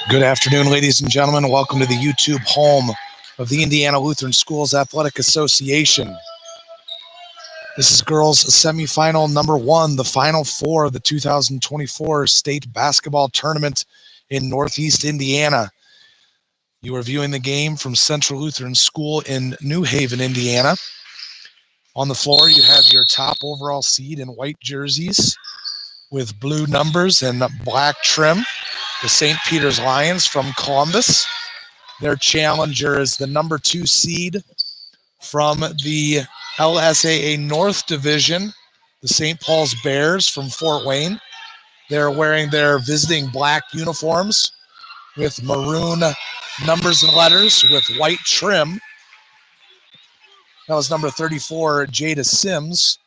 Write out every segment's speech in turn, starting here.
Good afternoon, ladies and gentlemen. Welcome to the YouTube home of the Indiana Lutheran Schools Athletic Association. This is girls semifinal number 1, the final 4 of the 2024 state basketball tournament in Northeast Indiana. You are viewing the game from Central Lutheran School in New Haven, Indiana. On the floor, you have your top overall seed in white jerseys with blue numbers and black trim. The St. Peter's Lions from Columbus. Their challenger is the number 2 seed from the LSAA North Division, the St. Paul's Bears from Fort Wayne. They're wearing their visiting black uniforms with maroon numbers and letters with white trim. That was number 34, Jada Sims,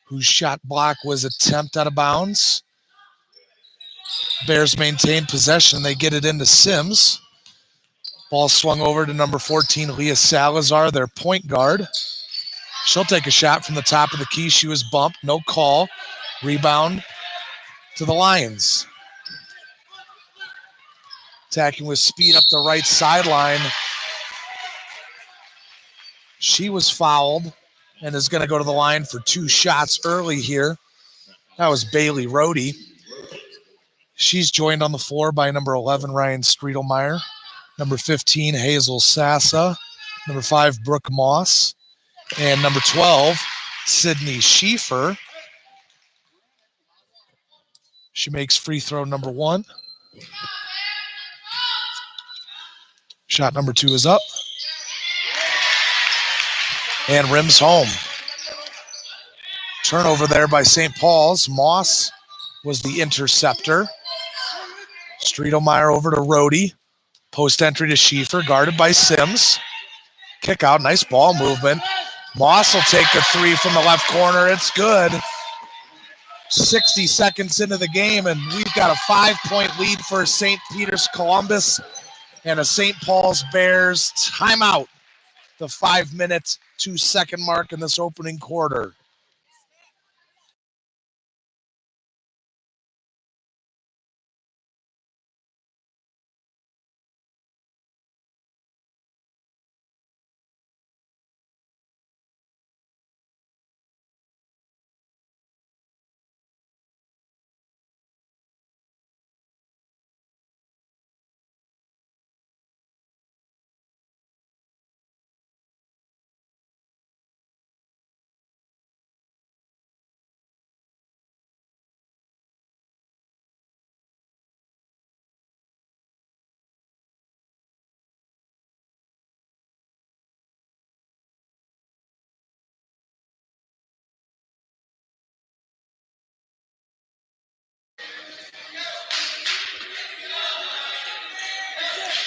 whose shot block was attempt out of bounds. Bears maintain possession. They get it into Sims. Ball swung over to number 14, Leah Salazar, their point guard. She'll take a shot from the top of the key. She was bumped. No call. Rebound to the Lions. Attacking with speed up the right sideline. She was fouled and is going to go to the line for 2 shots early here. That was Bailey Rohde. She's joined on the floor by number 11, Ryan Striedelmeyer, number 15, Hazel Sassa, number 5, Brooke Moss, and number 12, Sydney Schieffer. She makes free throw number 1. Shot number 2 is up. And rims home. Turnover there by St. Paul's. Moss was the interceptor. Striedelmeyer over to Rohde. Post entry to Schieffer, guarded by Sims. Kick out, nice ball movement. Moss will take a 3 from the left corner. It's good. 60 seconds into the game, and we've got a 5-point lead for St. Peter's Columbus and a St. Paul's Bears timeout. The 5-minute, 2-second mark in this opening quarter.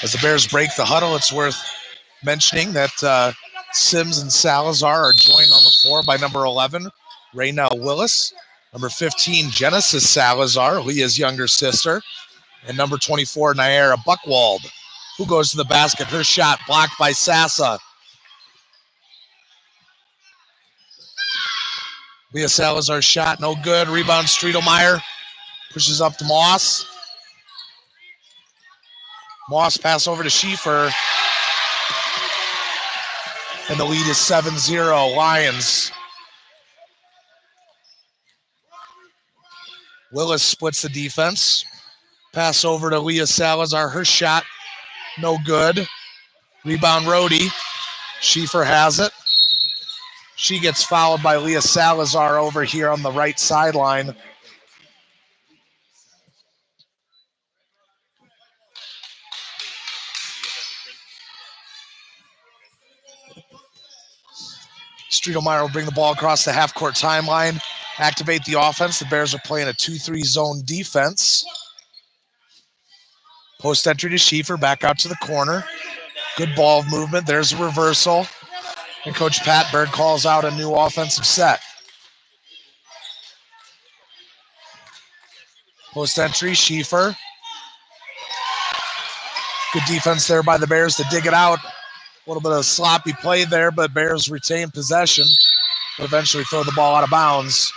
As the Bears break the huddle, it's worth mentioning that Sims and Salazar are joined on the floor by number 11, Raynell Willis, number 15, Genesis Salazar, Leah's younger sister, and number 24, Naira Buckwald, who goes to the basket. Her shot blocked by Sassa. Leah Salazar's shot, no good. Rebound, Striedelmeyer pushes up to Moss. Moss pass over to Schieffer. And the lead is 7-0, Lions. Willis splits the defense. Pass over to Leah Salazar. Her shot, no good. Rebound, Rohde. Schieffer has it. She gets fouled by Leah Salazar over here on the right sideline. Striedelmeyer will bring the ball across the half-court timeline, activate the offense. The Bears are playing a 2-3 zone defense. Post entry to Schieffer, back out to the corner. Good ball movement. There's a reversal. And Coach Pat Bird calls out a new offensive set. Post entry, Schieffer. Good defense there by the Bears to dig it out. A little bit of sloppy play there, but Bears retain possession, but eventually throw the ball out of bounds.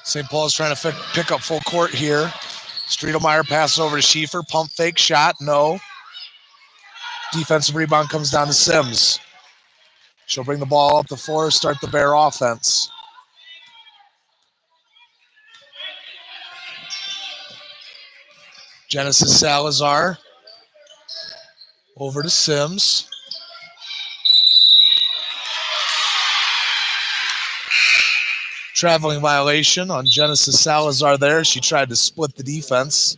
St. Paul is trying to pick up full court here. Striedelmeyer passes over to Schieffer. Pump fake shot. No. Defensive rebound comes down to Sims. She'll bring the ball up the floor, start the Bear offense. Genesis Salazar over to Sims. Traveling violation on Genesis Salazar there. She tried to split the defense.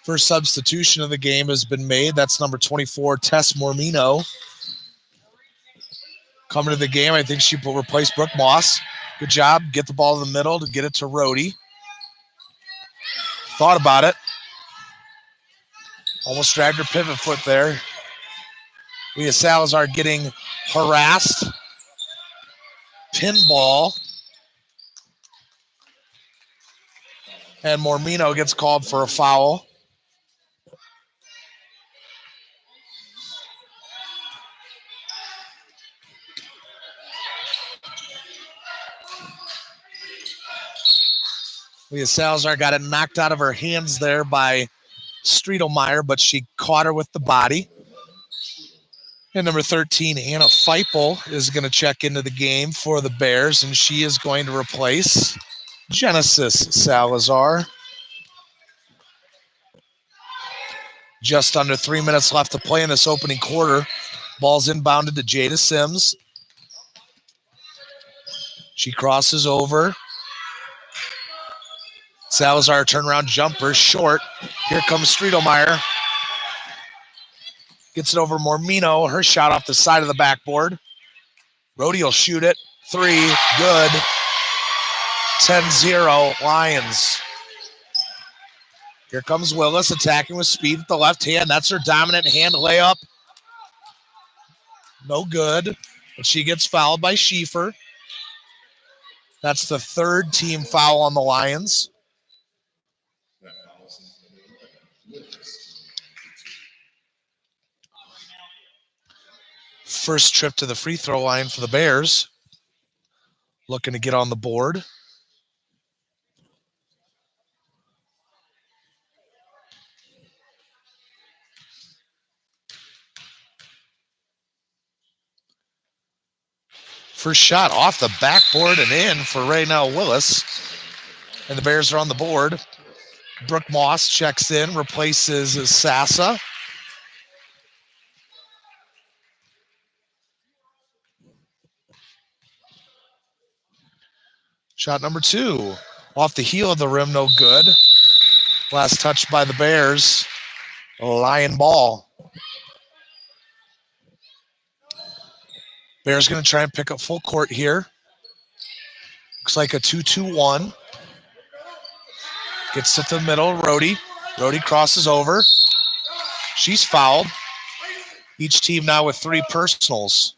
First substitution of the game has been made. That's number 24, Tess Mormino. Coming to the game, I think she will replace Brooke Moss. Good job. Get the ball in the middle to get it to Rhodey. Thought about it. Almost dragged her pivot foot there. Leah Salazar getting harassed. Pinball. And Mormino gets called for a foul. Leah Salazar got it knocked out of her hands there by Striedelmeyer, but she caught her with the body. And number 13, Anna Feipel, is going to check into the game for the Bears, and she is going to replace Genesis Salazar. Just under 3 minutes left to play in this opening quarter. Ball's inbounded to Jada Sims. She crosses over. Salazar turnaround jumper, short. Here comes Striedelmeyer. Gets it over Mormino. Her shot off the side of the backboard. Rhodey will shoot it. 3, good. 10-0 Lions. Here comes Willis attacking with speed with the left hand. That's her dominant hand layup. No good, but she gets fouled by Schieffer. That's the third team foul on the Lions. First trip to the free throw line for the Bears. Looking to get on the board. First shot off the backboard and in for Raynell Willis. And the Bears are on the board. Brooke Moss checks in, replaces Sassa. Shot number 2. Off the heel of the rim, no good. Last touch by the Bears. Lion ball. Bears going to try and pick up full court here. Looks like a 2-2-1. Gets to the middle, Rhodey. Rhodey crosses over. She's fouled. Each team now with 3 personals.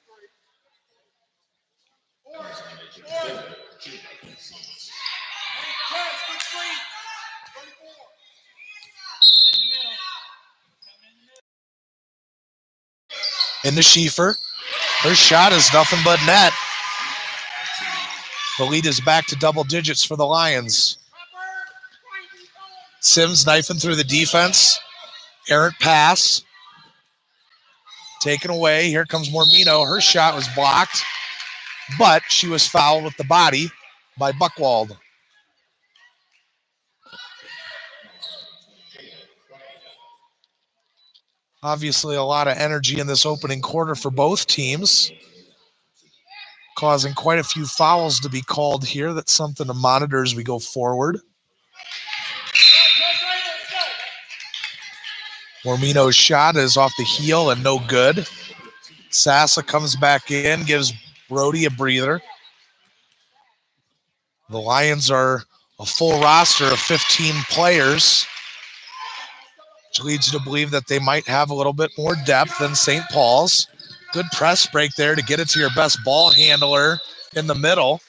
Into Schieffer. Her shot is nothing but net. The lead is back to double digits for the Lions. Sims knifing through the defense. Errant pass. Taken away. Here comes Mormino. Her shot was blocked, but she was fouled with the body by Buchwald. Obviously, a lot of energy in this opening quarter for both teams, causing quite a few fouls to be called here. That's something to monitor as we go forward. Mormino's shot is off the heel and no good. Sassa comes back in, gives Rhodey a breather. The Lions are a full roster of 15 players, which leads you to believe that they might have a little bit more depth than St. Paul's. Good press break there to get it to your best ball handler in the middle.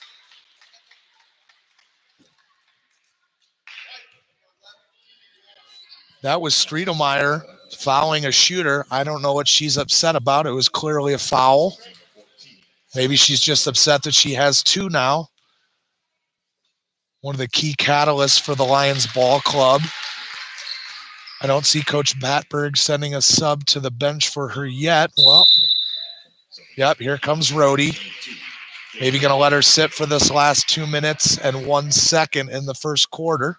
That was Striedelmeyer fouling a shooter. I don't know what she's upset about. It was clearly a foul. Maybe she's just upset that she has two now. One of the key catalysts for the Lions ball club. I don't see Coach Batberg sending a sub to the bench for her yet. Well, yep, here comes Rhodey. Maybe going to let her sit for this last 2 minutes and 1 second in the first quarter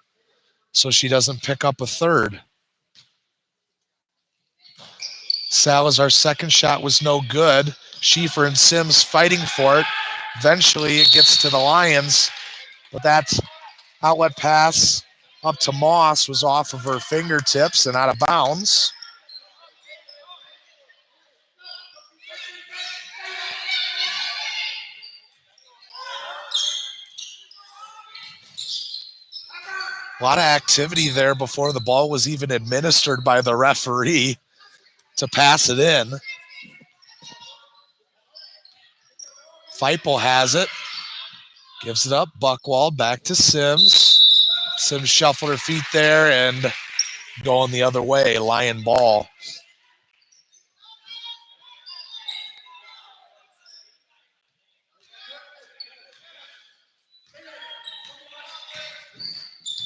so she doesn't pick up a third. Salazar's second shot was no good. Schieffer and Sims fighting for it. Eventually it gets to the Lions, but that outlet pass up to Moss was off of her fingertips and out of bounds. A lot of activity there before the ball was even administered by the referee to pass it in. Feipel has it. Gives it up. Buckwald back to Sims. Sims shuffled her feet there and going the other way. Lion ball.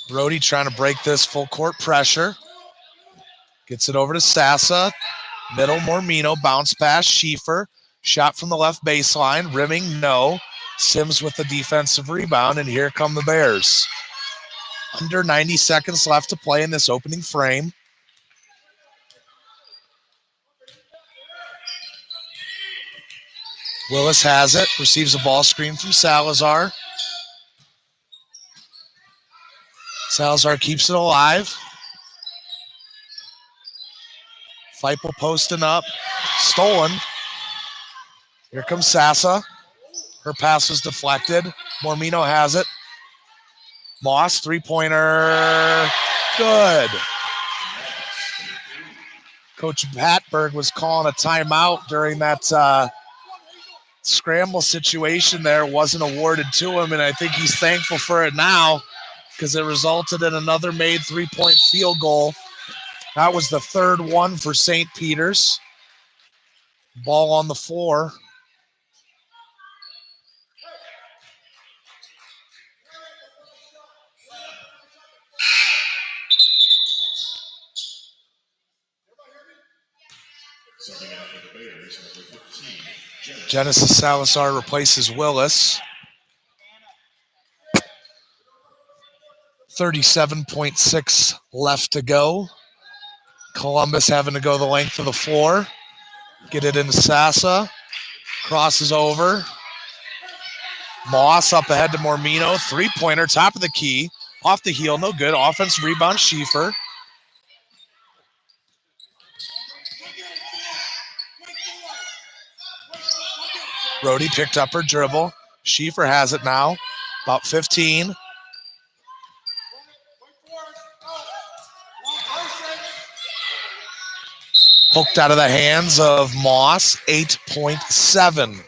Rhodey trying to break this full court pressure. Gets it over to Sassa. Middle Mormino. Bounce pass. Schieffer. Shot from the left baseline. Rimming, no. Sims with the defensive rebound, and here come the Bears. Under 90 seconds left to play in this opening frame. Willis has it. Receives a ball screen from Salazar. Salazar keeps it alive. Feipel posting up. Stolen. Here comes Sassa. Her pass was deflected. Mormino has it. Moss, three-pointer. Good. Coach Patberg was calling a timeout during that scramble situation there. Wasn't awarded to him, and I think he's thankful for it now because it resulted in another made three-point field goal. That was the third one for St. Peter's. Ball on the floor. Genesis Salazar replaces Willis. 37.6 left to go. Columbus having to go the length of the floor. Get it into Sassa. Crosses over. Moss up ahead to Mormino. Three-pointer, top of the key. Off the heel, no good. Offense rebound, Schieffer. Rhodey picked up her dribble. Schieffer has it now. About 15. Poked out of the hands of Moss. 8.7.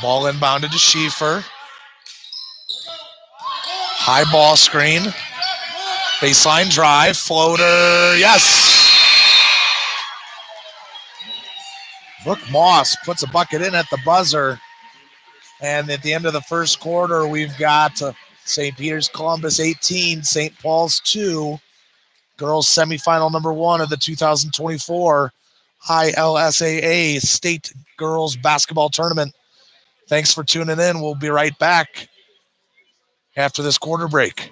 Ball inbounded to Schieffer. High ball screen. Baseline drive. Floater. Yes. Brooke Moss puts a bucket in at the buzzer. And at the end of the first quarter, we've got St. Peter's Columbus 18, St. Paul's 2. Girls semifinal number 1 of the 2024 ILSAA State Girls Basketball Tournament. Thanks for tuning in. We'll be right back after this quarter break.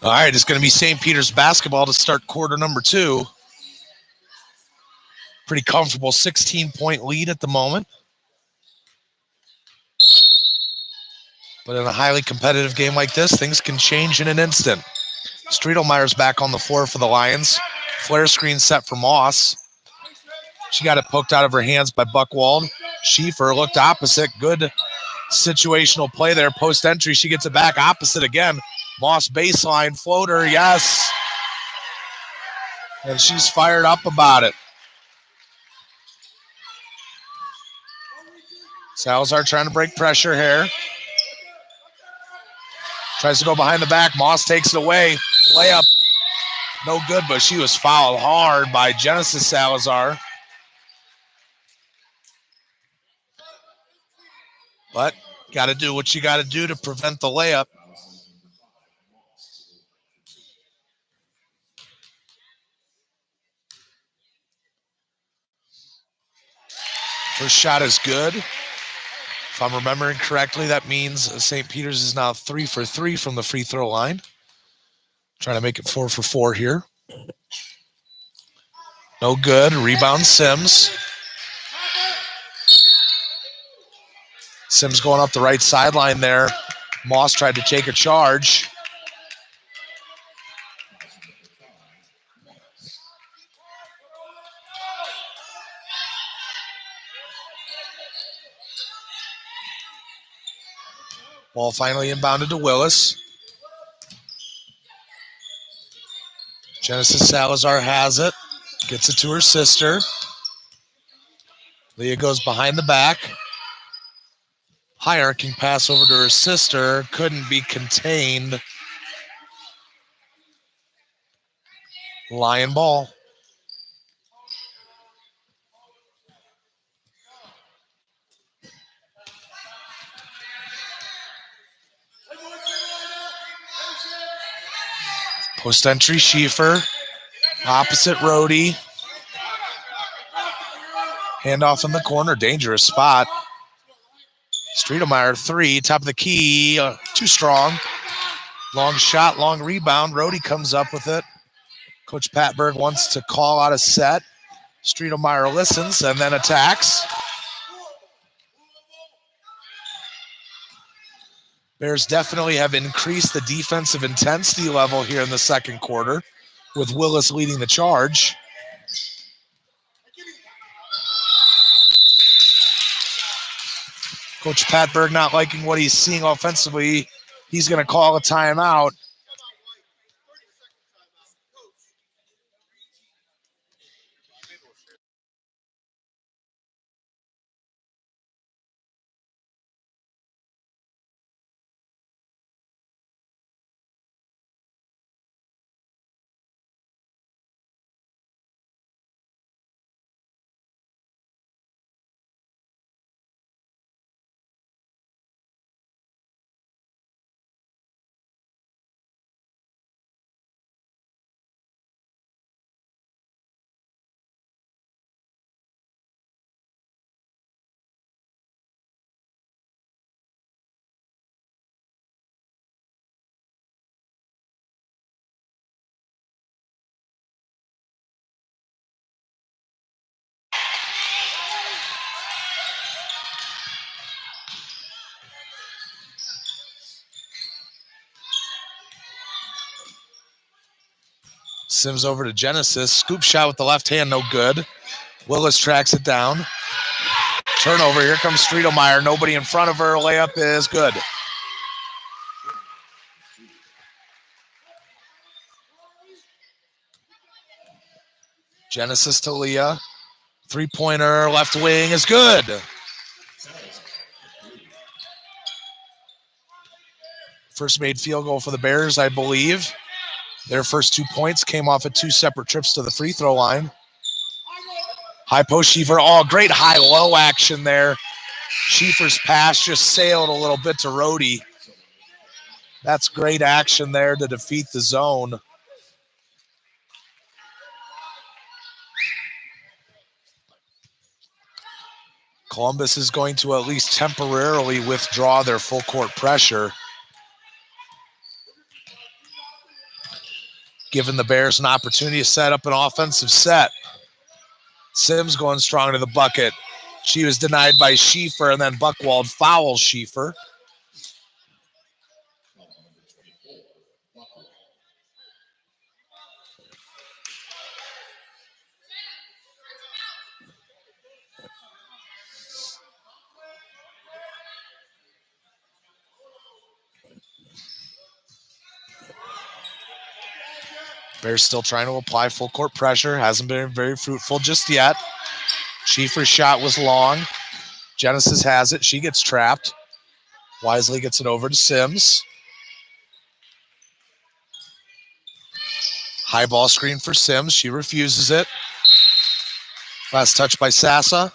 All right, it's going to be St. Peter's basketball to start quarter number 2. Pretty comfortable 16-point lead at the moment. But in a highly competitive game like this, things can change in an instant. Striedelmeyer's back on the floor for the Lions. Flare screen set for Moss. She got it poked out of her hands by Buchwald. Schieffer looked opposite. Good situational play there. Post entry, she gets it back opposite again. Moss baseline floater, yes. And she's fired up about it. Salazar trying to break pressure here. Tries to go behind the back. Moss takes it away. Layup, no good, but she was fouled hard by Genesis Salazar. But got to do what you got to do to prevent the layup. First shot is good. If I'm remembering correctly, that means St. Peter's is now 3 for 3 from the free throw line. Trying to make it 4 for 4 here. No good. Rebound Sims. Sims going up the right sideline there. Moss tried to take a charge. Ball finally inbounded to Willis. Genesis Salazar has it. Gets it to her sister. Leah goes behind the back. High arcing pass over to her sister. Couldn't be contained. Lion ball. Post entry, Schieffer. Opposite Rohde. Handoff in the corner. Dangerous spot. Striedelmeyer 3. Top of the key. Too strong. Long shot, long rebound. Rohde comes up with it. Coach Patberg wants to call out a set. Striedelmeyer listens and then attacks. Bears definitely have increased the defensive intensity level here in the second quarter, with Willis leading the charge. Coach Patberg not liking what he's seeing offensively. He's going to call a timeout. Sims over to Genesis. Scoop shot with the left hand, no good. Willis tracks it down. Turnover. Here comes Striedelmeyer. Nobody in front of her. Layup is good. Genesis to Leah. Three-pointer, left wing is good. First made field goal for the Bears, I believe. Their first 2 points came off of 2 separate trips to the free throw line. High post Schieffer. Oh, great high-low action there. Schieffer's pass just sailed a little bit to Rohde. That's great action there to defeat the zone. Columbus is going to at least temporarily withdraw their full court pressure. giving the Bears an opportunity to set up an offensive set. Sims going strong to the bucket. She was denied by Schieffer, and then Buchwald fouls Schieffer. Bears still trying to apply full court pressure. Hasn't been very fruitful just yet. Schieffer's shot was long. Genesis has it. She gets trapped. Wisely gets it over to Sims. High ball screen for Sims. She refuses it. Last touch by Sassa.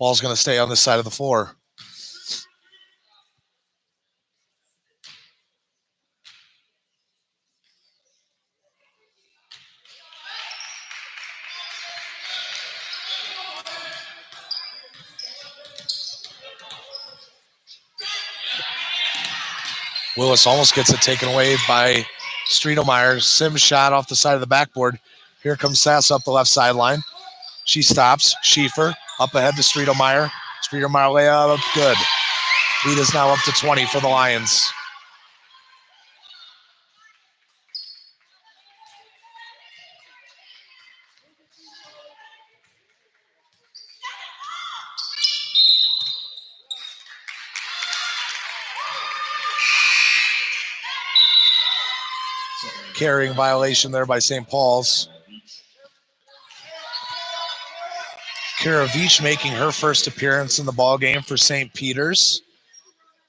Ball's going to stay on this side of the floor. Willis almost gets it taken away by Streetelmeyer. Sims shot off the side of the backboard. Here comes Sassa up the left sideline. She stops. Schieffer up ahead to Streetelmeyer. Streetelmeyer layup, good. Lead is now up to 20 for the Lions. Carrying violation there by St. Paul's. Kira Veach making her first appearance in the ball game for St. Peter's.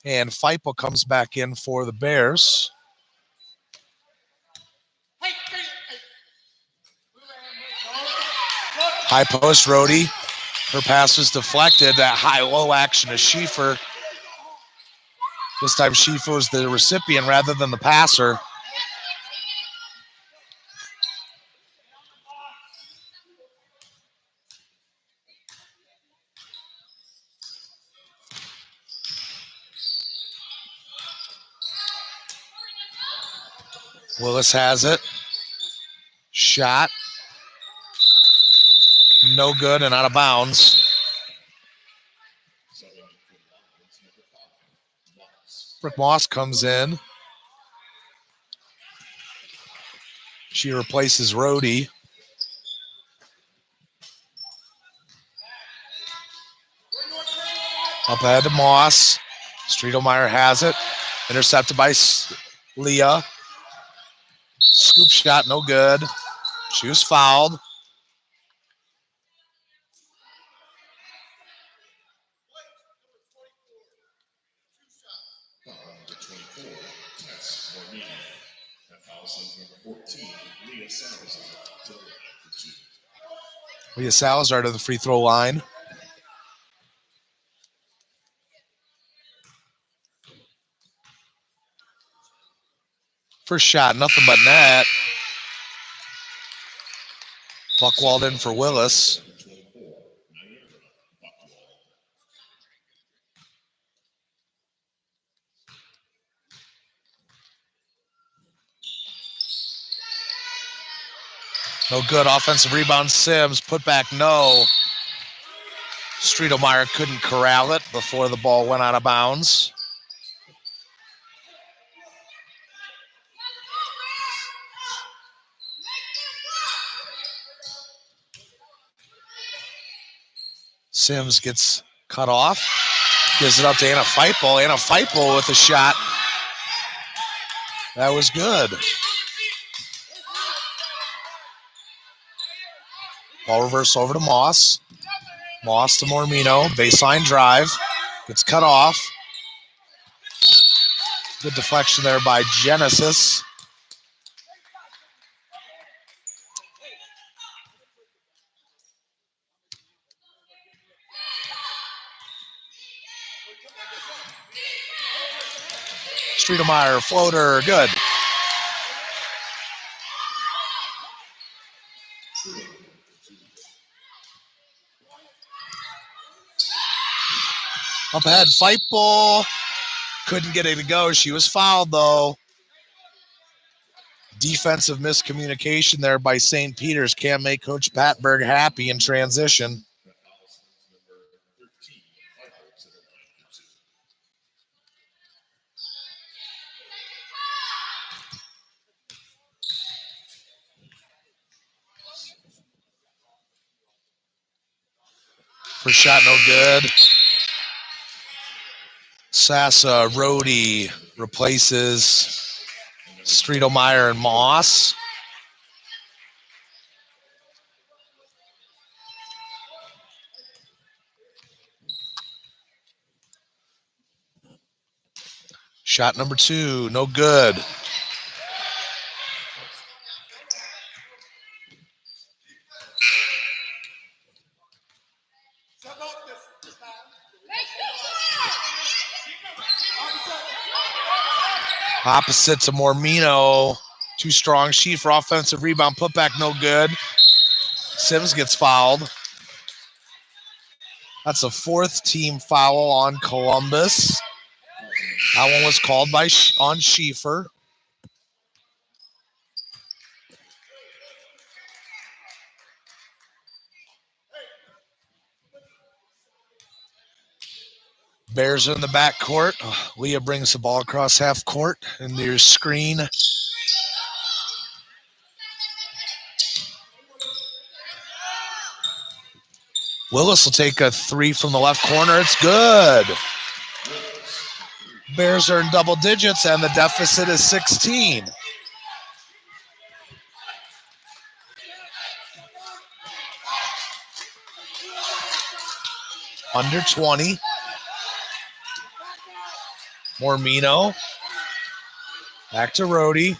And Feipel comes back in for the Bears. High post, Rhodey. Her pass was deflected. That high-low action to Schieffer. This time Schieffer was the recipient rather than the passer. Willis has it. Shot. No good and out of bounds. Brooke Moss comes in. She replaces Rhodey. Up ahead to Moss. Streetelmeyer has it. Intercepted by Leah. Scoop shot, no good. She was fouled. Leah Salazar to the free throw line. First shot, nothing but net. Buchwald in for Willis. No good. Offensive rebound, Sims. Put back, no. Streetelmeyer couldn't corral it before the ball went out of bounds. Sims gets cut off. Gives it up to Anna Feipel. Anna Feipel with a shot. That was good. Ball reverse over to Moss. Moss to Mormino. Baseline drive. Gets cut off. Good deflection there by Genesis. Streetelmeyer, floater, good. Up ahead, Feipel. Couldn't get it to go. She was fouled, though. Defensive miscommunication there by St. Peter's. Can't make Coach Patberg happy in transition. First shot, no good. Sassa, Rhodey replaces Streetelmeyer and Moss. Shot number 2, no good. Opposite to Mormino. Too strong. Sheet for offensive rebound. Putback, no good. Sims gets fouled. That's a 4th team foul on Columbus. That one was called on Schieffer. Bears are in the backcourt. Leah brings the ball across half court into your screen. Willis will take a 3 from the left corner. It's good. Bears are in double digits, and the deficit is 16. Under 20. Mormino. Back to Rhodey.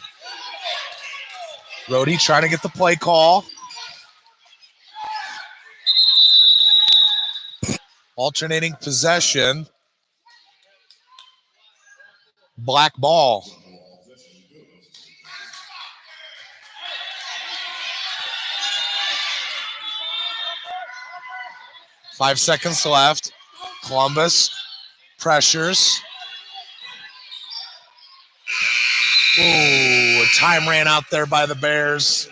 Rhodey trying to get the play call. Alternating possession. Black ball. Five seconds left. Columbus pressures. Ooh, time ran out there by the Bears.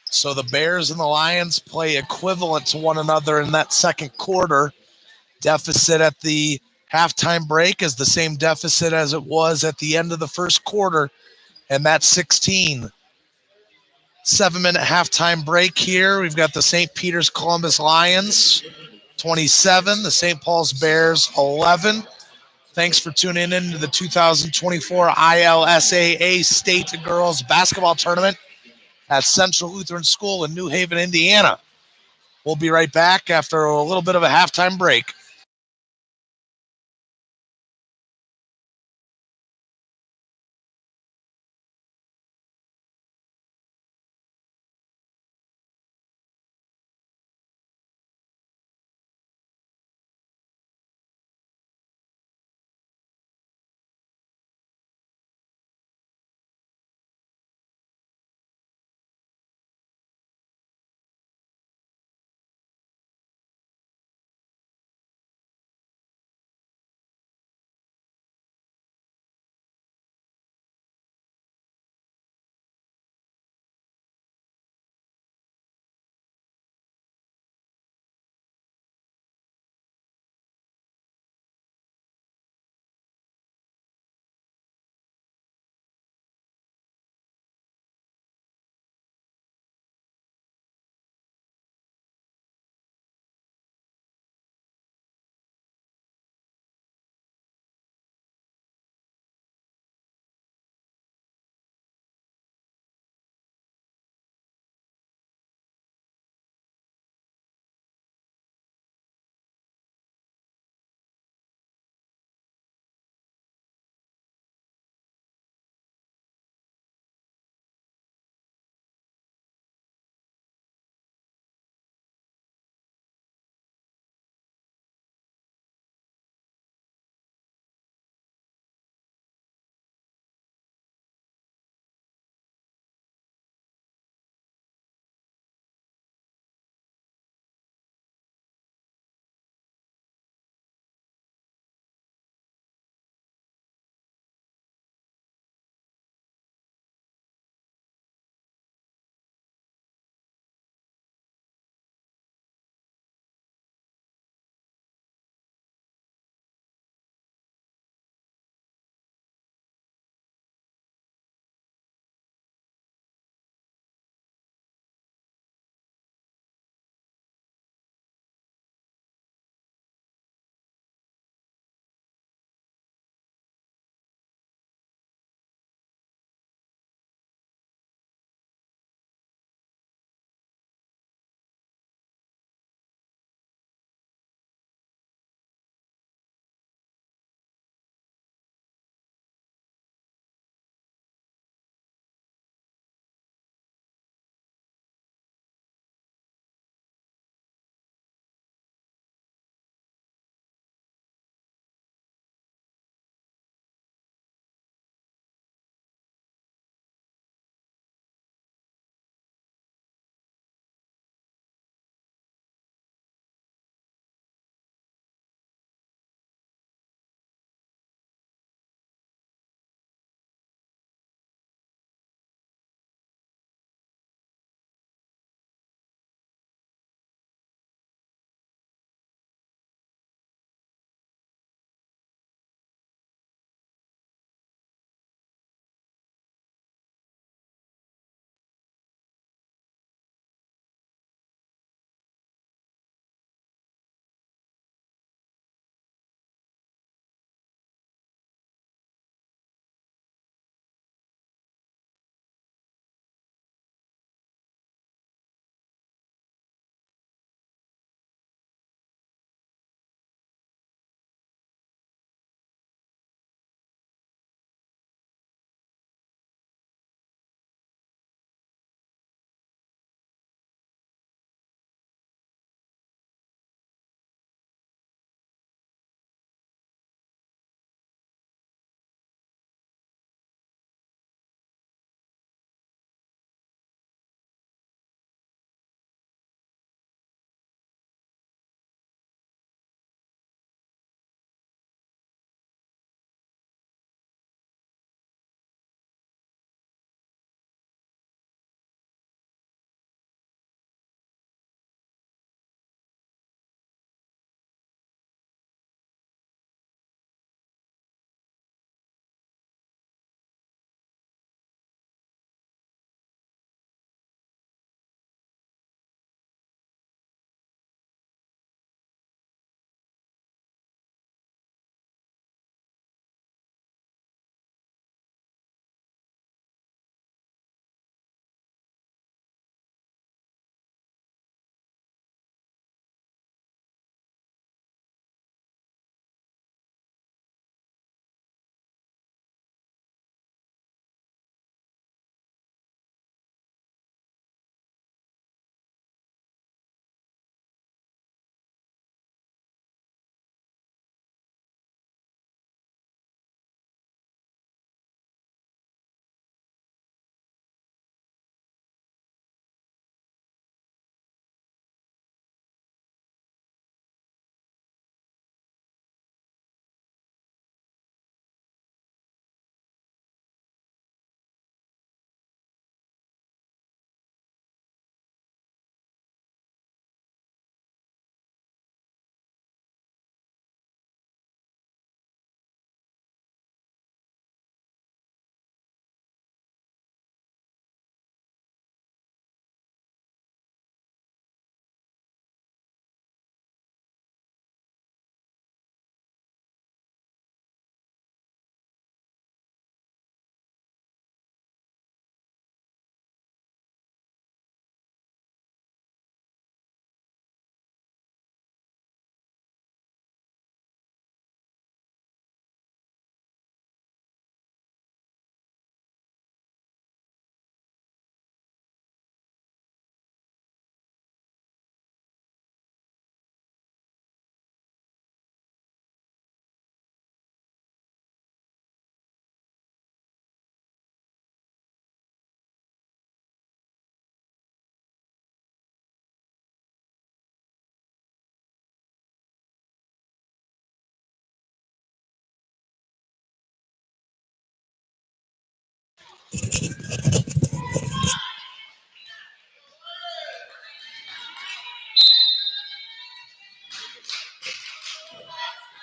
So the Bears and the Lions play equivalent to one another in that second quarter. Deficit at the halftime break is the same deficit as it was at the end of the first quarter, and that's 16. 7-minute halftime break here. We've got the St. Peter's Columbus Lions, 27, the St. Paul's Bears, 11. Thanks for tuning in to the 2024 ILSAA State Girls Basketball Tournament at Central Lutheran School in New Haven, Indiana. We'll be right back after a little bit of a halftime break.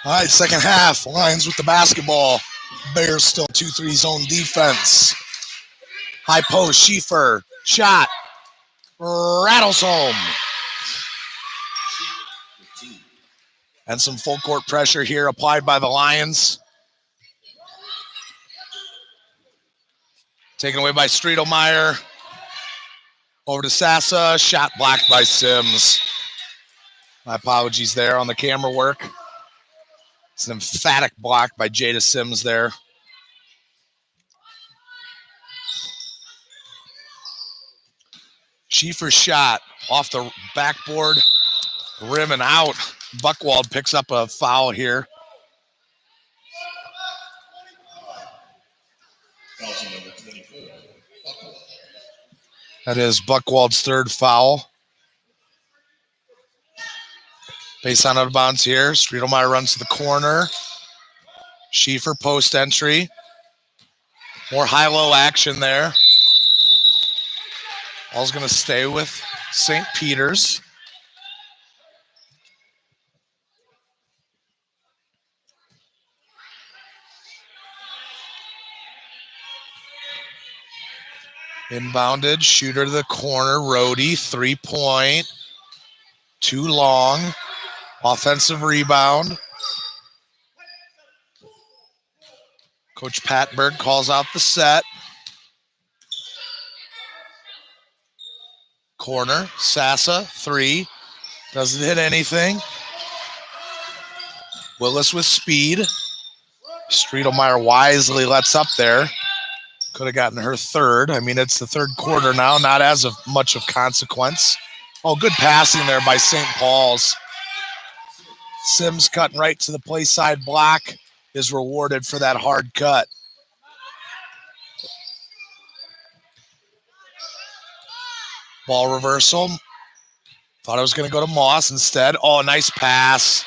All right, second half. Lions with the basketball. Bears still 2-3 zone defense. High post, Schieffer. Shot. Rattles home. And some full court pressure here applied by the Lions. Taken away by Striedelmeyer. Over to Sassa. Shot blocked by Sims. My apologies there on the camera work. It's an emphatic block by Jada Sims there. Schieffer's shot off the backboard, rim and out. Buchwald picks up a foul here. That is Buchwald's third foul. Base on out of bounds here. Striedelmeyer runs to the corner. Schieffer post entry. More high-low action there. Ball's going to stay with St. Peter's. Inbounded, shooter to the corner. Rhodey, 3-point. Too long. Offensive rebound. Coach Patberg calls out the set. Corner, Sassa, 3. Doesn't hit anything. Willis with speed. Striedelmeyer wisely lets up there. Could have gotten her third. I mean, it's the third quarter now, not as of much of consequence. Oh, good passing there by St. Paul's. Sims cutting right to the play side block is rewarded for that hard cut. Ball reversal. Thought it was going to go to Moss instead. Oh, nice pass.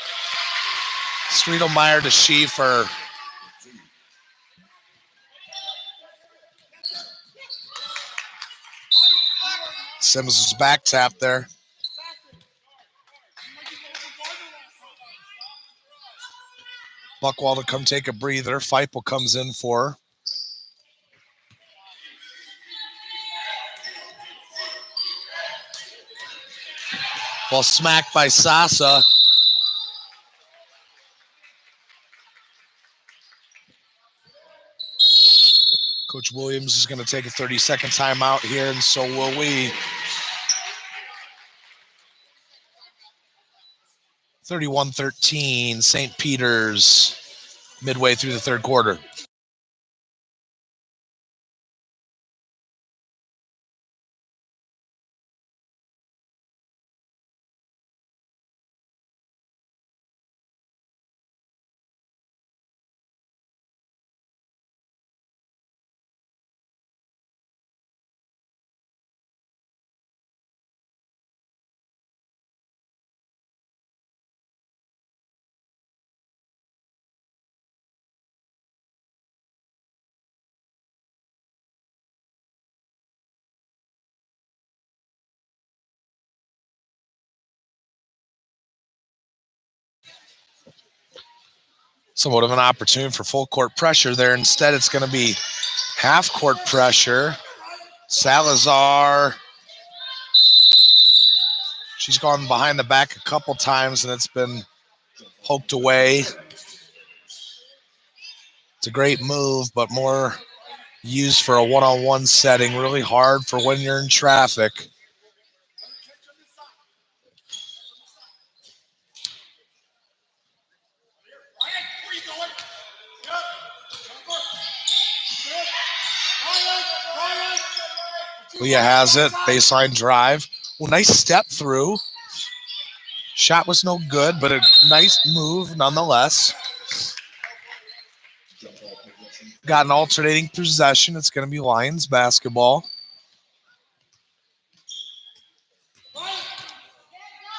Striedelmeyer to Schieffer. Sims was back tap there. Buchwald to come take a breather. Feipel comes in for her. Ball smacked by Sassa. Coach Williams is going to take a 30-second timeout here, and so will we. 31-13, St. Peter's, midway through the third quarter. Somewhat of an opportunity for full court pressure there. Instead, it's going to be half court pressure. Salazar. She's gone behind the back a couple times, and it's been poked away. It's a great move, but more used for a one-on-one setting. Really hard for when you're in traffic. Leah has it. Baseline drive. Well, nice step through. Shot was no good, but a nice move nonetheless. Got an alternating possession. It's going to be Lions basketball.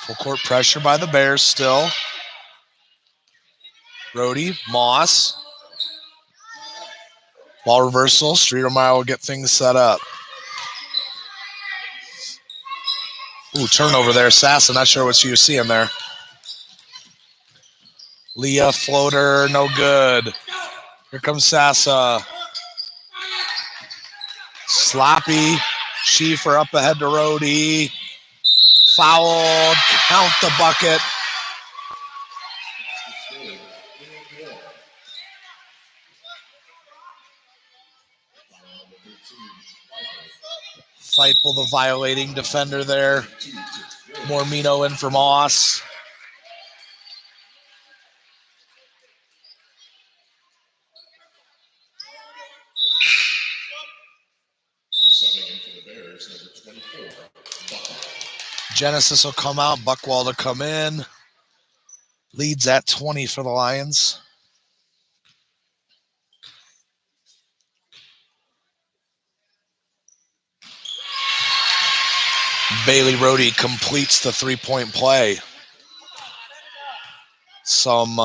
Full court pressure by the Bears still. Rhodey, Moss. Ball reversal. Streetermeyer will get things set up. Ooh, turnover there. Sassa, not sure what she was seeing there. Leah, floater, no good. Here comes Sassa. Sloppy. Schieffer up ahead to Rhodey. Fouled. Count the bucket. Feipel, the violating defender there. Mormino in for Moss. Genesis will come out. Buckwald will come in. Leads at 20 for the Lions. Bailey Rhodey completes the three-point play. Some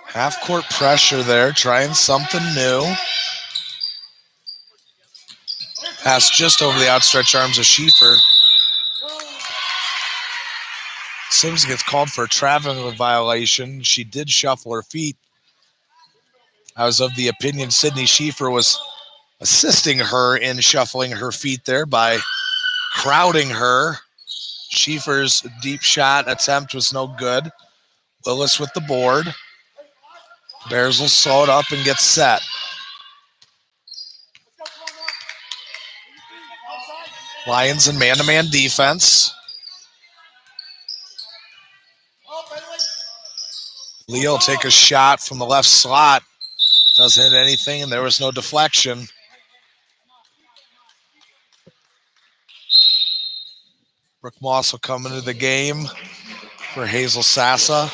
half-court pressure there, trying something new. Pass just over the outstretched arms of Schieffer. Sims gets called for a traveling violation. She did shuffle her feet. I was of the opinion Sydney Schieffer was assisting her in shuffling her feet there by crowding her. Schieffer's deep shot attempt was no good. Willis with the board. Bears will sew it up and get set. Lions in man-to-man defense. Leo will take a shot from the left slot. Doesn't hit anything, and there was no deflection. Brooke Moss will come into the game for Hazel Sassa.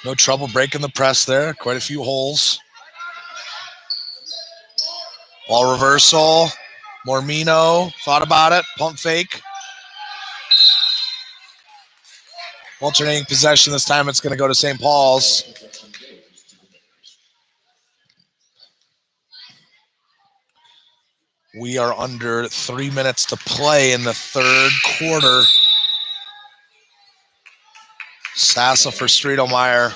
No trouble breaking the press there. Quite a few holes. Ball reversal. Mormino thought about it. Pump fake. Alternating possession. This time it's going to go to St. Paul's. We are under 3 minutes to play in the third quarter. Sassa for Streetelmeyer.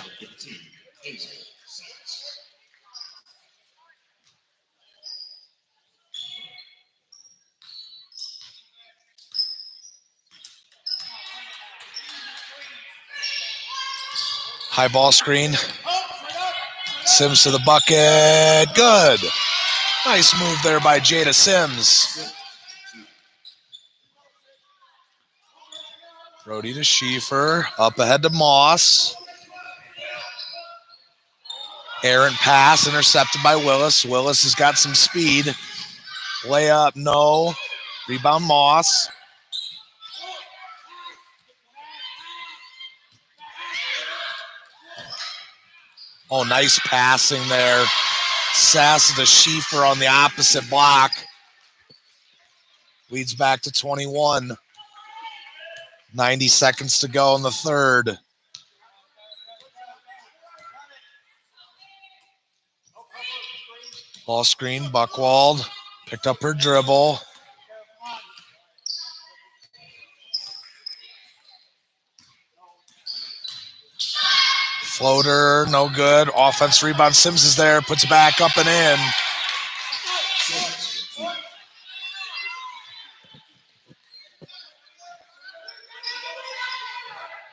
High ball screen. Sims to the bucket. Good. Nice move there by Jada Sims. Rhodey to Schieffer. Up ahead to Moss. Errant pass intercepted by Willis. Willis has got some speed. Layup, no. Rebound Moss. Oh, nice passing there. Sassa to Schieffer on the opposite block. Leads back to 21. 90 seconds to go in the third. Ball screen, Buckwald. Picked up her dribble. Floater, no good. Offense rebound. Sims is there, puts it back up and in.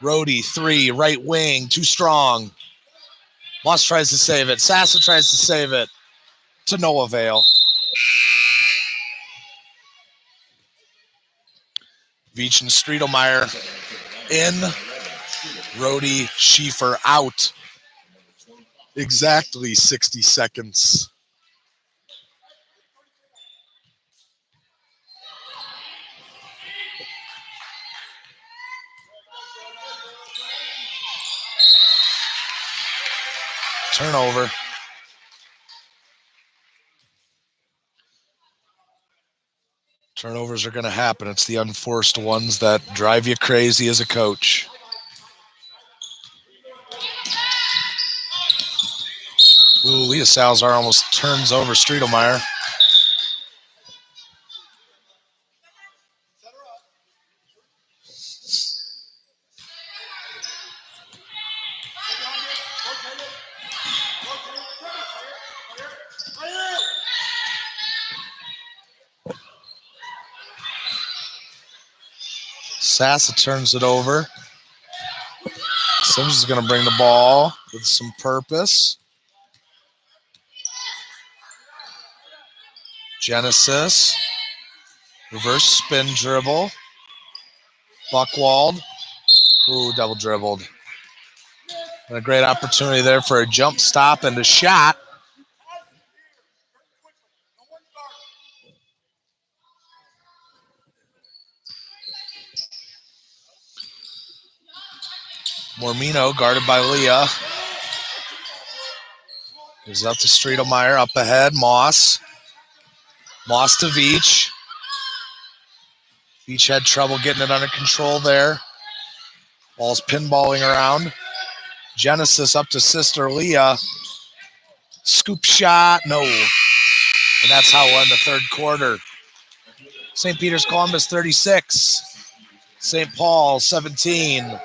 Rhodey, three, right wing, too strong. Moss tries to save it. Sassa tries to save it. To no avail. Veach and Streetelmeyer in. Rhodey, Schieffer out. Exactly 60 seconds. Turnover. Turnovers are going to happen. It's the unforced ones that drive you crazy as a coach. Ooh, Leah Salazar almost turns over Striedelmeyer. Sassa turns it over. Sims is going to bring the ball with some purpose. Genesis. Reverse spin dribble. Buckwald. Ooh, double dribbled. And a great opportunity there for a jump stop and a shot. Mormino guarded by Leah. Gives up to Striedelmeyer. Up ahead, Moss. Moss to Veach. Veach had trouble getting it under control there. Ball's pinballing around. Genesis up to sister Leah. Scoop shot, no. And that's how we'll end the third quarter. St. Peter's Columbus 36. St. Paul 17.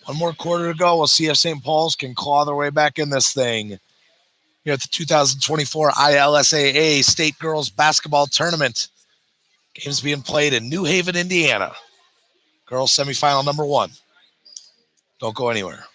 One more quarter to go. We'll see if St. Paul's can claw their way back in this thing. Here at the 2024 ILSAA State Girls Basketball Tournament. Games being played in New Haven, Indiana. Girls semifinal number 1. Don't go anywhere.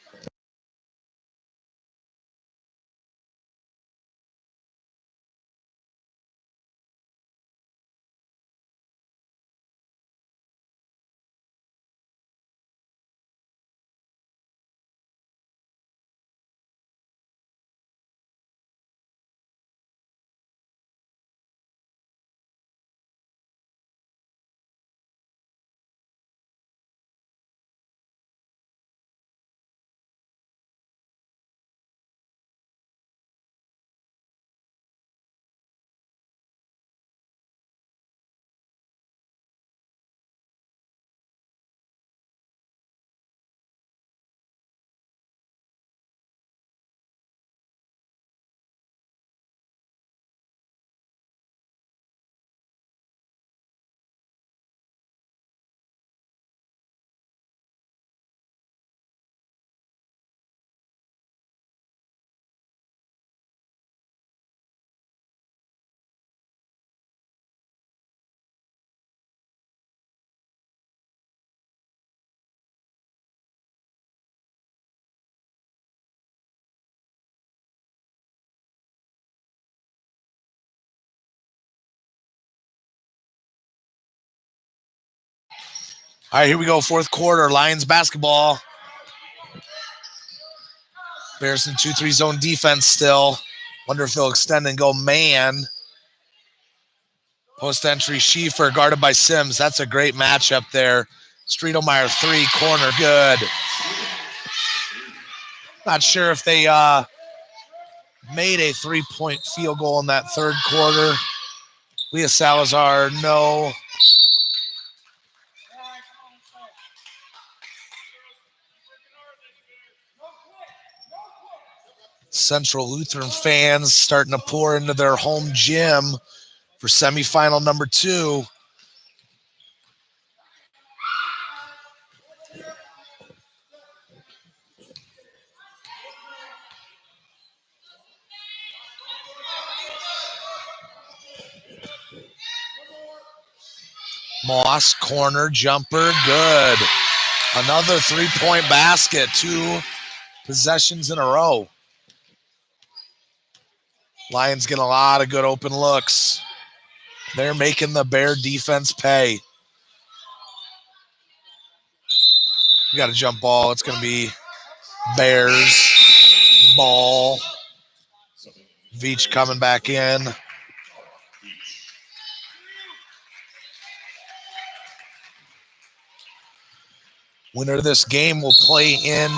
All right, here we go. Fourth quarter. Lions basketball. Bears in 2-3 zone defense still. Wonder if they'll extend and go man. Post entry Schieffer guarded by Sims. That's a great matchup there. Striedelmeyer 3, corner, good. Not sure if they made a 3-point field goal in that third quarter. Leah Salazar, no. Central Lutheran fans starting to pour into their home gym for semifinal number 2. Moss, corner, jumper, good. Another 3-point basket, 2 possessions in a row. Lions get a lot of good open looks. They're making the Bear defense pay. We got a jump ball. It's going to be Bears ball. Veach coming back in. Winner of this game will play in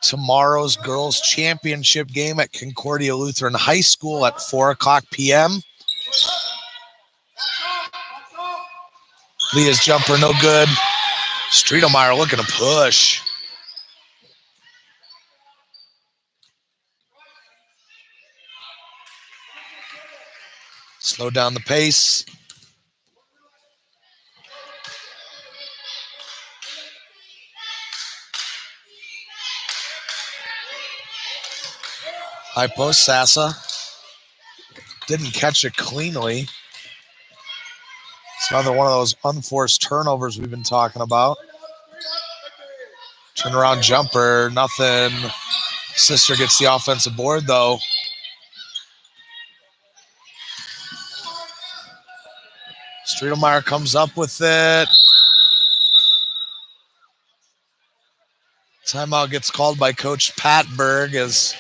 tomorrow's girls championship game at Concordia Lutheran High School at 4:00 p.m. Leah's jumper, no good. Streetelmeyer looking to push. Slow down the pace. High post, Sassa. Didn't catch it cleanly. It's another one of those unforced turnovers we've been talking about. Turnaround jumper, nothing. Sister gets the offensive board, though. Streetelmeyer comes up with it. Timeout gets called by Coach Patberg as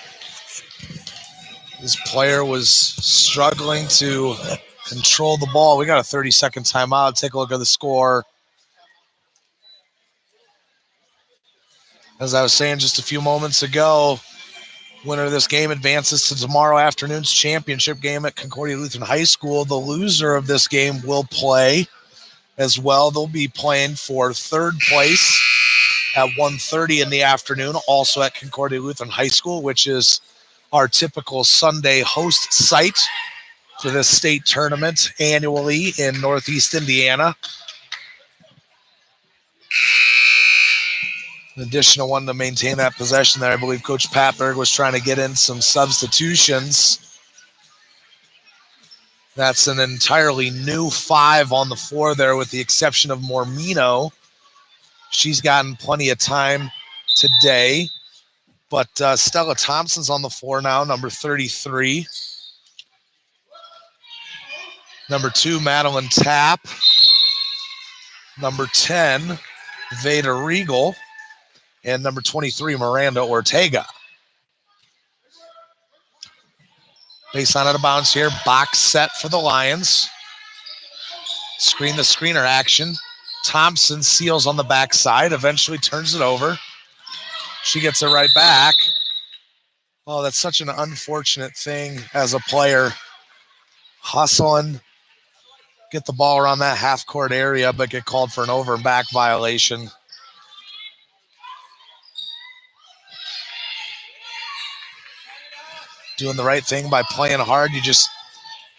his player was struggling to control the ball. We got a 30-second timeout. Take a look at the score. As I was saying just a few moments ago, winner of this game advances to tomorrow afternoon's championship game at Concordia Lutheran High School. The loser of this game will play as well. They'll be playing for third place at 1:30 in the afternoon, also at Concordia Lutheran High School, which is our typical Sunday host site for this state tournament annually in Northeast Indiana. An additional one to maintain that possession there. I believe Coach Patberg was trying to get in some substitutions. That's an entirely new 5 on the floor there with the exception of Mormino. She's gotten plenty of time today. But Stella Thompson's on the floor now, number 33. Number 2, Madeline Tapp. Number 10, Veda Regal. And number 23, Miranda Ortega. Baseline out of bounds here. Box set for the Lions. Screen the screener action. Thompson seals on the backside. Eventually turns it over. She gets it right back. Oh, that's such an unfortunate thing as a player. Hustling. Get the ball around that half-court area, but get called for an over and back violation. Doing the right thing by playing hard. You just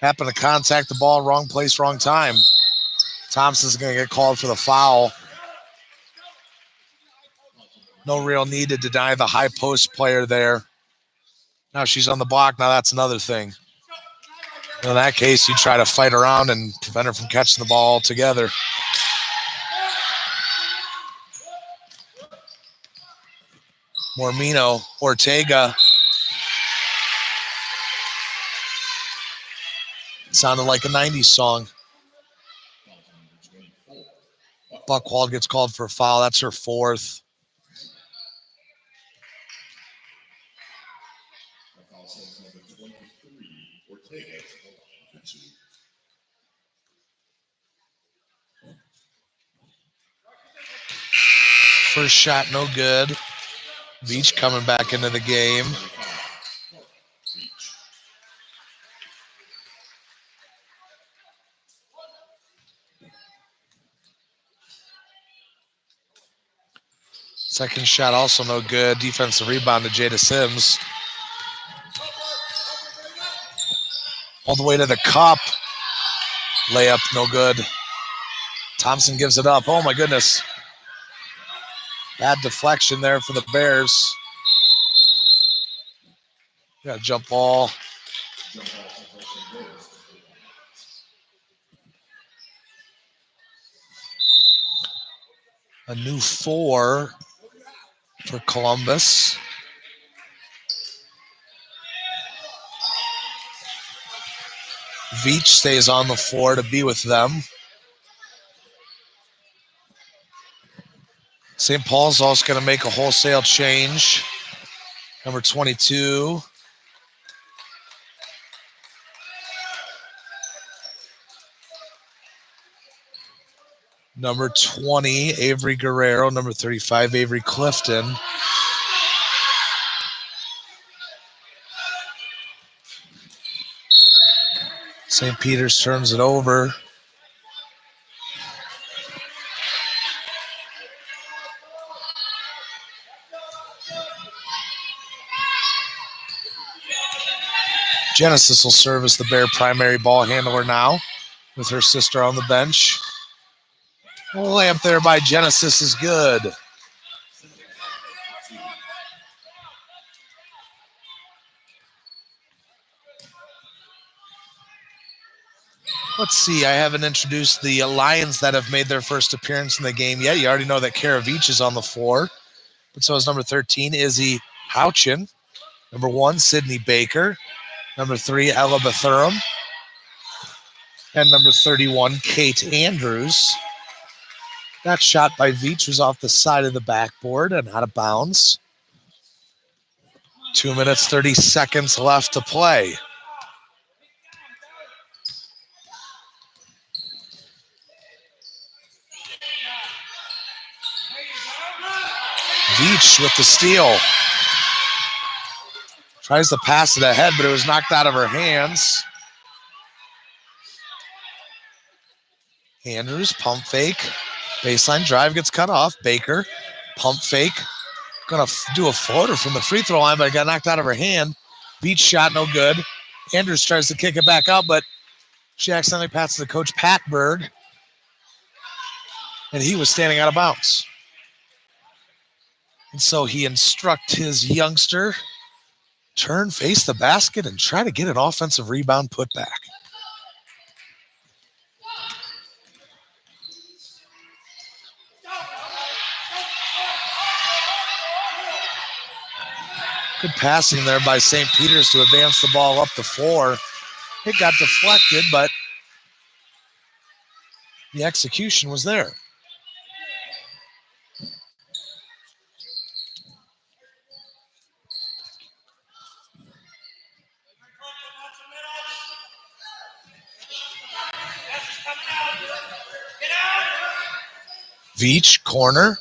happen to contact the ball, wrong place, wrong time. Thompson's going to get called for the foul. No real need to deny the high post player there. Now she's on the block. Now that's another thing. In that case, you try to fight around and prevent her from catching the ball altogether. Mormino, Ortega. Sounded like a 90s song. Buckwald gets called for a foul. That's her 4th. First shot, no good. Beach coming back into the game. Second shot also no good. Defensive rebound to Jada Sims. All the way to the cup. Layup no good. Thompson gives it up. Oh my goodness. Bad deflection there for the Bears. Got a jump ball. A new 4 for Columbus. Veach stays on the floor to be with them. St. Paul's also going to make a wholesale change. Number 22. Number 20, Avery Guerrero. Number 35, Avery Clifton. St. Peter's turns it over. Genesis will serve as the Bear primary ball handler now with her sister on the bench. A layup there by Genesis is good. Let's see, I haven't introduced the Lions that have made their first appearance in the game yet. You already know that Karavich is on the floor, but so is number 13, Izzy Houchin. Number 1, Sydney Baker. Number 3, Ella Bethurum. And number 31, Kate Andrews. That shot by Veach was off the side of the backboard and out of bounds. 2 minutes, 30 seconds left to play. Veach with the steal. Tries to pass it ahead, but it was knocked out of her hands. Andrews, pump fake. Baseline drive gets cut off. Baker, pump fake. Gonna do a floater from the free throw line, but it got knocked out of her hand. Veach shot, no good. Andrews tries to kick it back out, but she accidentally passes to Coach Pat Berg, and he was standing out of bounds. And so he instructs his youngster, turn, face the basket, and try to get an offensive rebound put back. Good passing there by St. Peter's to advance the ball up the floor. It got deflected, but the execution was there. Veach, corner.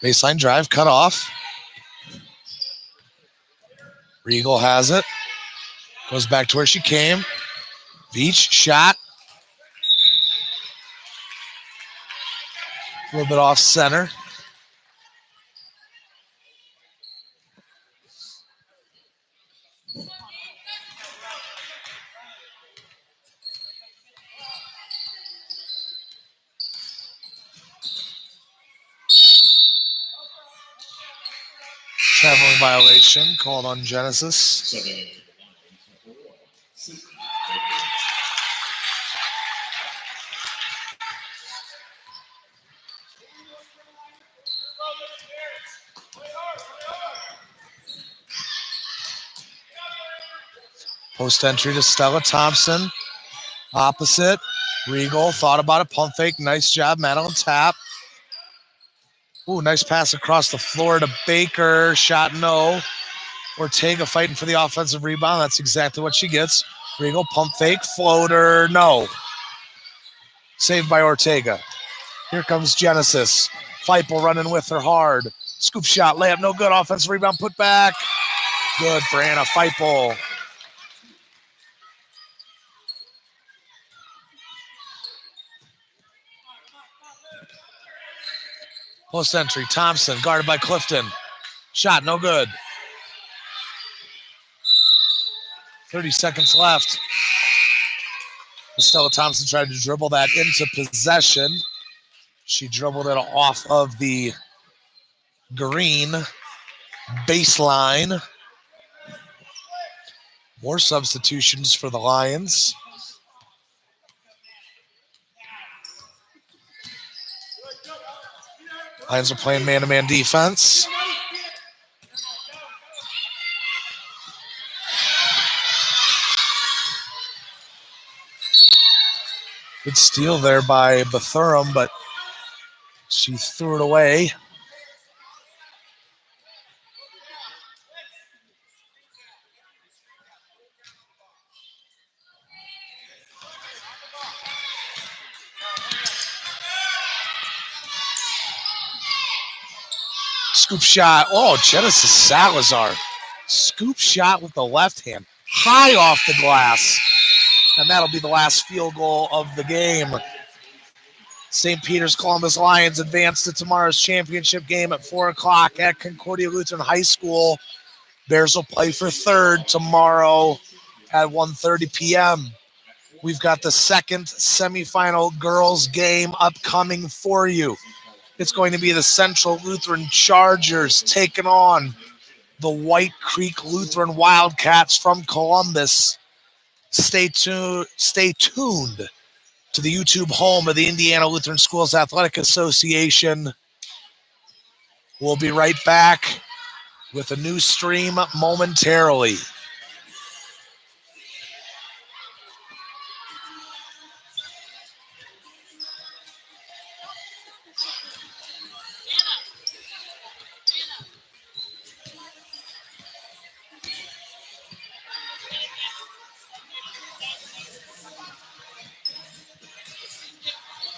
Baseline drive, cut off. Regal has it. Goes back to where she came. Veach, shot. A little bit off center. Traveling violation called on Genesis. Post entry to Stella Thompson. Opposite. Regal thought about it. Pump fake. Nice job. Madeline Tapp. Ooh, nice pass across the floor to Baker. Shot no. Ortega fighting for the offensive rebound. That's exactly what she gets. Regal, pump fake, floater, no. Saved by Ortega. Here comes Genesis. Feipel running with her hard. Scoop shot, layup, no good. Offensive rebound, put back. Good for Anna Feipel. Post entry, Thompson, guarded by Clifton. Shot, no good. 30 seconds left. Stella Thompson tried to dribble that into possession. She dribbled it off of the green baseline. More substitutions for the Lions. Lions are playing man-to-man defense. Good steal there by Bethurum, but she threw it away. Scoop shot. Oh, Genesis Salazar. Scoop shot with the left hand. High off the glass. And that'll be the last field goal of the game. St. Peter's Columbus Lions advance to tomorrow's championship game at 4 o'clock at Concordia Lutheran High School. Bears will play for third tomorrow at 1:30 p.m. We've got the second semifinal girls game upcoming for you. It's going to be the Central Lutheran Chargers taking on the White Creek Lutheran Wildcats from Columbus. Stay tuned to the YouTube home of the Indiana Lutheran Schools Athletic Association. We'll be right back with a new stream momentarily.